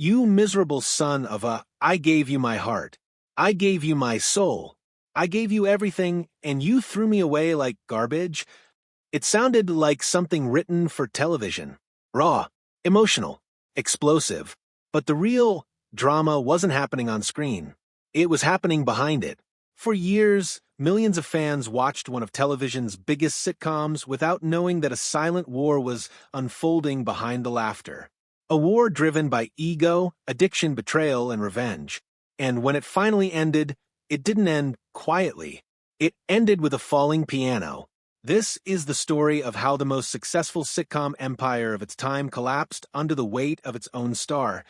"You miserable son of a, I gave you my heart. I gave you my soul. I gave you everything, and you threw me away like garbage." It sounded like something written for television. Raw, emotional, explosive. But the real drama wasn't happening on screen. It was happening behind it. For years, millions of fans watched one of television's biggest sitcoms without knowing that a silent war was unfolding behind the laughter. A war driven by ego, addiction, betrayal, and revenge. And when it finally ended, it didn't end quietly. It ended with a falling piano. This is the story of how the most successful sitcom empire of its time collapsed under the weight of its own star,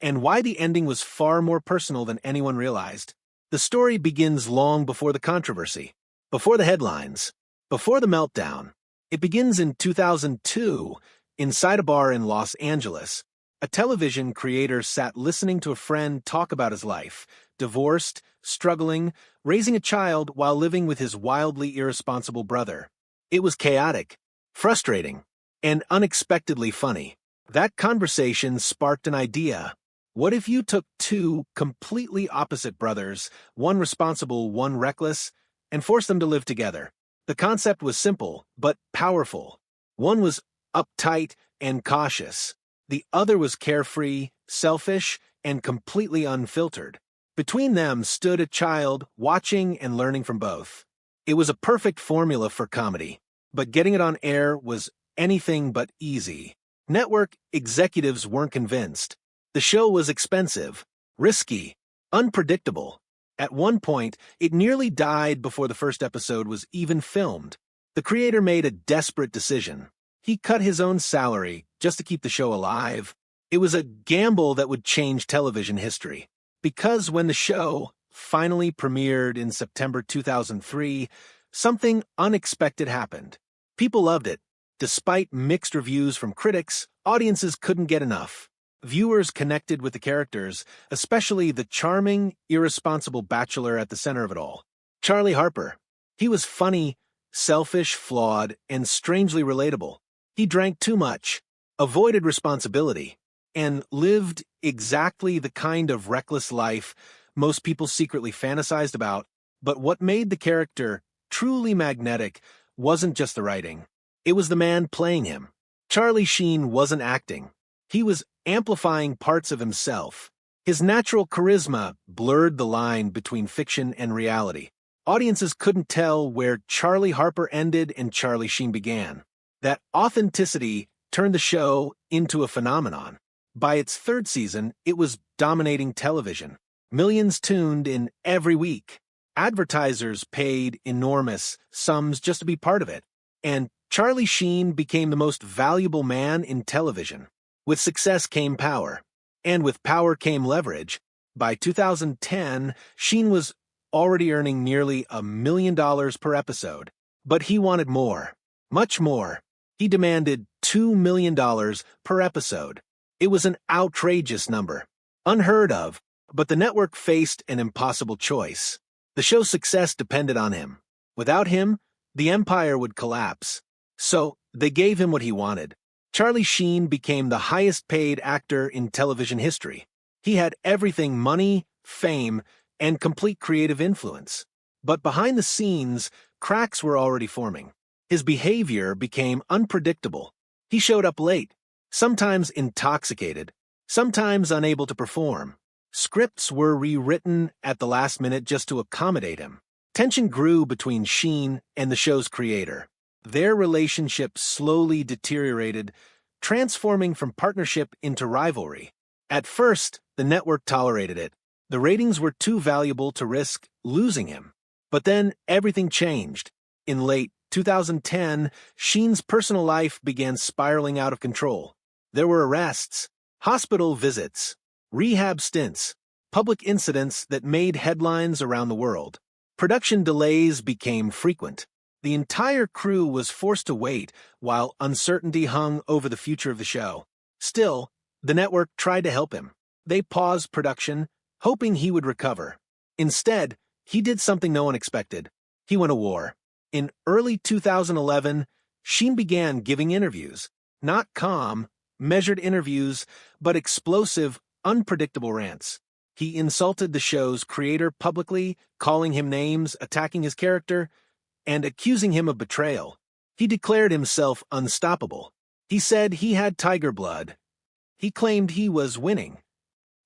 and why the ending was far more personal than anyone realized. The story begins long before the controversy, before the headlines, before the meltdown. It begins in 2002, inside a bar in Los Angeles. A television creator sat listening to a friend talk about his life, divorced, struggling, raising a child while living with his wildly irresponsible brother. It was chaotic, frustrating, and unexpectedly funny. That conversation sparked an idea. What if you took two completely opposite brothers, one responsible, one reckless, and forced them to live together? The concept was simple, but powerful. One was uptight and cautious. The other was carefree, selfish, and completely unfiltered. Between them stood a child, watching and learning from both. It was a perfect formula for comedy, but getting it on air was anything but easy. Network executives weren't convinced. The show was expensive, risky, unpredictable. At one point, it nearly died before the first episode was even filmed. The creator made a desperate decision. He cut his own salary just to keep the show alive. It was a gamble that would change television history. Because when the show finally premiered in September 2003, something unexpected happened. People loved it. Despite mixed reviews from critics, audiences couldn't get enough. Viewers connected with the characters, especially the charming, irresponsible bachelor at the center of it all, Charlie Harper. He was funny, selfish, flawed, and strangely relatable. He drank too much, avoided responsibility, and lived exactly the kind of reckless life most people secretly fantasized about. But what made the character truly magnetic wasn't just the writing. It was the man playing him. Charlie Sheen wasn't acting. He was amplifying parts of himself. His natural charisma blurred the line between fiction and reality. Audiences couldn't tell where Charlie Harper ended and Charlie Sheen began. That authenticity turned the show into a phenomenon. By its third season, it was dominating television. Millions tuned in every week. Advertisers paid enormous sums just to be part of it. And Charlie Sheen became the most valuable man in television. With success came power. And with power came leverage. By 2010, Sheen was already earning nearly $1 million per episode. But he wanted more. Much more. He demanded $2 million per episode. It was an outrageous number. Unheard of, but the network faced an impossible choice. The show's success depended on him. Without him, the empire would collapse. So, they gave him what he wanted. Charlie Sheen became the highest-paid actor in television history. He had everything: money, fame, and complete creative influence. But behind the scenes, cracks were already forming. His behavior became unpredictable. He showed up late, sometimes intoxicated, sometimes unable to perform. Scripts were rewritten at the last minute just to accommodate him. Tension grew between Sheen and the show's creator. Their relationship slowly deteriorated, transforming from partnership into rivalry. At first, the network tolerated it. The ratings were too valuable to risk losing him. But then everything changed. In late 2010, Sheen's personal life began spiraling out of control. There were arrests, hospital visits, rehab stints, public incidents that made headlines around the world. Production delays became frequent. The entire crew was forced to wait while uncertainty hung over the future of the show. Still, the network tried to help him. They paused production, hoping he would recover. Instead, he did something no one expected. He went to war. In early 2011, Sheen began giving interviews. Not calm, measured interviews, but explosive, unpredictable rants. He insulted the show's creator publicly, calling him names, attacking his character, and accusing him of betrayal. He declared himself unstoppable. He said he had tiger blood. He claimed he was winning.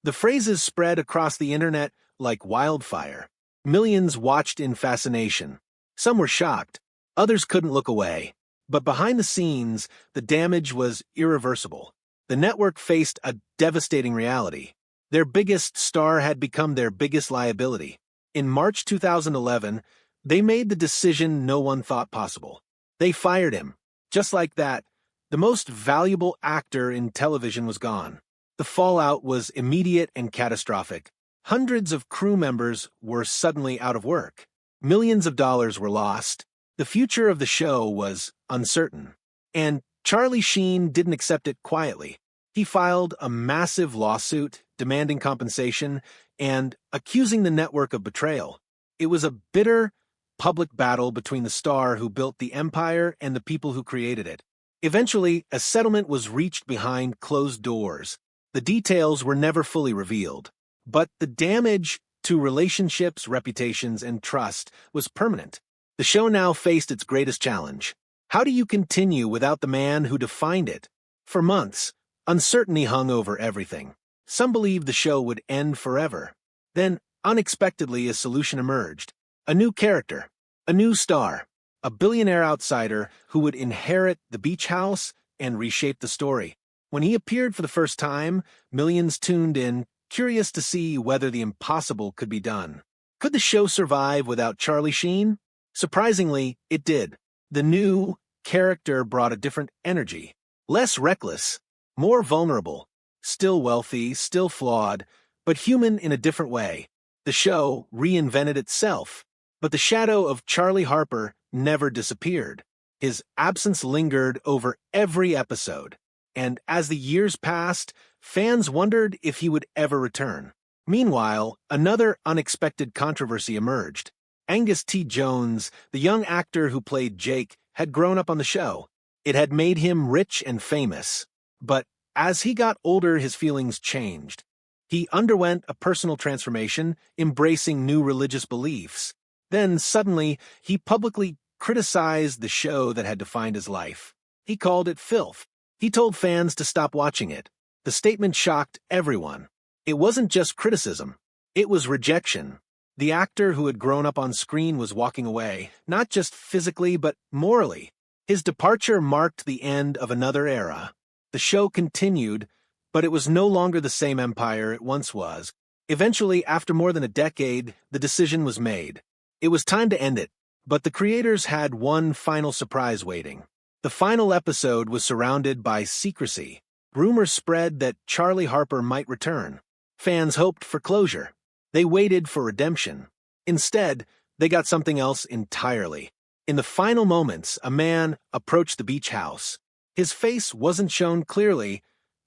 The phrases spread across the internet like wildfire. Millions watched in fascination. Some were shocked. Others couldn't look away. But behind the scenes, the damage was irreversible. The network faced a devastating reality. Their biggest star had become their biggest liability. In March 2011, they made the decision no one thought possible. They fired him. Just like that, the most valuable actor in television was gone. The fallout was immediate and catastrophic. Hundreds of crew members were suddenly out of work. Millions of dollars were lost. The future of the show was uncertain. And Charlie Sheen didn't accept it quietly. He filed a massive lawsuit demanding compensation and accusing the network of betrayal. It was a bitter, public battle between the star who built the empire and the people who created it. Eventually, a settlement was reached behind closed doors. The details were never fully revealed. But the damage to relationships, reputations, and trust was permanent. The show now faced its greatest challenge. How do you continue without the man who defined it? For months, uncertainty hung over everything. Some believed the show would end forever. Then, unexpectedly, a solution emerged. A new character, a new star, a billionaire outsider who would inherit the beach house and reshape the story. When he appeared for the first time, millions tuned in, curious to see whether the impossible could be done. Could the show survive without Charlie Sheen? Surprisingly, it did. The new character brought a different energy. Less reckless, more vulnerable, still wealthy, still flawed, but human in a different way. The show reinvented itself, but the shadow of Charlie Harper never disappeared. His absence lingered over every episode, and as the years passed, fans wondered if he would ever return. Meanwhile, another unexpected controversy emerged. Angus T. Jones, the young actor who played Jake, had grown up on the show. It had made him rich and famous. But as he got older, his feelings changed. He underwent a personal transformation, embracing new religious beliefs. Then, suddenly, he publicly criticized the show that had defined his life. He called it filth. He told fans to stop watching it. The statement shocked everyone. It wasn't just criticism. It was rejection. The actor who had grown up on screen was walking away, not just physically but morally. His departure marked the end of another era. The show continued, but it was no longer the same empire it once was. Eventually, after more than a decade, the decision was made. It was time to end it, but the creators had one final surprise waiting. The final episode was surrounded by secrecy. Rumors spread that Charlie Harper might return. Fans hoped for closure. They waited for redemption. Instead, they got something else entirely. In the final moments, a man approached the beach house. His face wasn't shown clearly,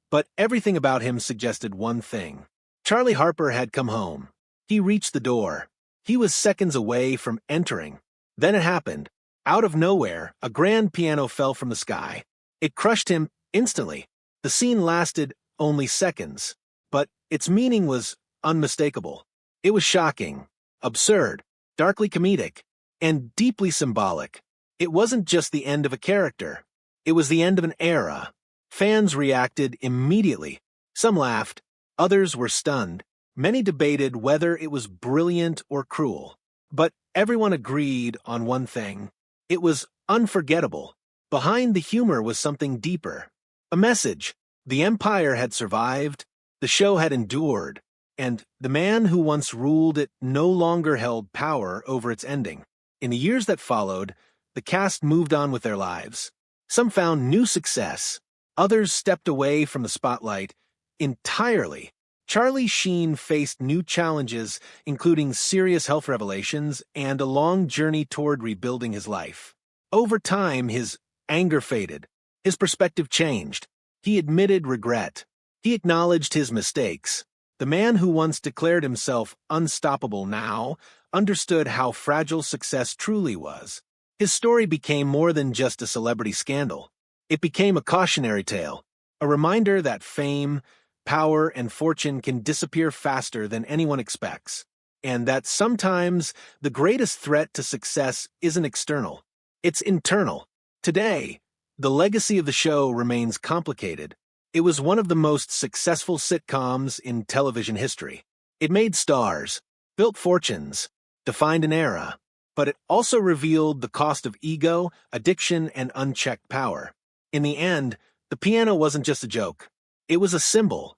but everything about him suggested one thing. Charlie Harper had come home. He reached the door. He was seconds away from entering. Then it happened. Out of nowhere, a grand piano fell from the sky. It crushed him instantly. The scene lasted only seconds, but its meaning was unmistakable. It was shocking, absurd, darkly comedic, and deeply symbolic. It wasn't just the end of a character. It was the end of an era. Fans reacted immediately. Some laughed. Others were stunned. Many debated whether it was brilliant or cruel. But everyone agreed on one thing. It was unforgettable. Behind the humor was something deeper. A message. The empire had survived. The show had endured. And the man who once ruled it no longer held power over its ending. In the years that followed, the cast moved on with their lives. Some found new success. Others stepped away from the spotlight entirely. Charlie Sheen faced new challenges, including serious health revelations and a long journey toward rebuilding his life. Over time, his anger faded. His perspective changed. He admitted regret. He acknowledged his mistakes. The man who once declared himself unstoppable now understood how fragile success truly was. His story became more than just a celebrity scandal. It became a cautionary tale, a reminder that fame, power and fortune can disappear faster than anyone expects, and that sometimes the greatest threat to success isn't external, it's internal. Today, the legacy of the show remains complicated. It was one of the most successful sitcoms in television history. It made stars, built fortunes, defined an era, but it also revealed the cost of ego, addiction, and unchecked power. In the end, the piano wasn't just a joke. It was a symbol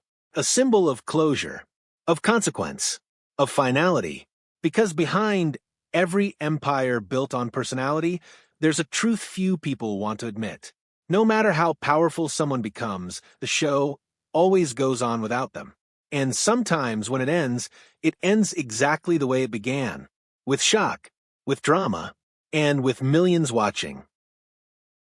of closure, of consequence, of finality, because behind every empire built on personality, there's a truth few people want to admit. No matter how powerful someone becomes, the show always goes on without them. And sometimes when it ends exactly the way it began, with shock, with drama, and with millions watching.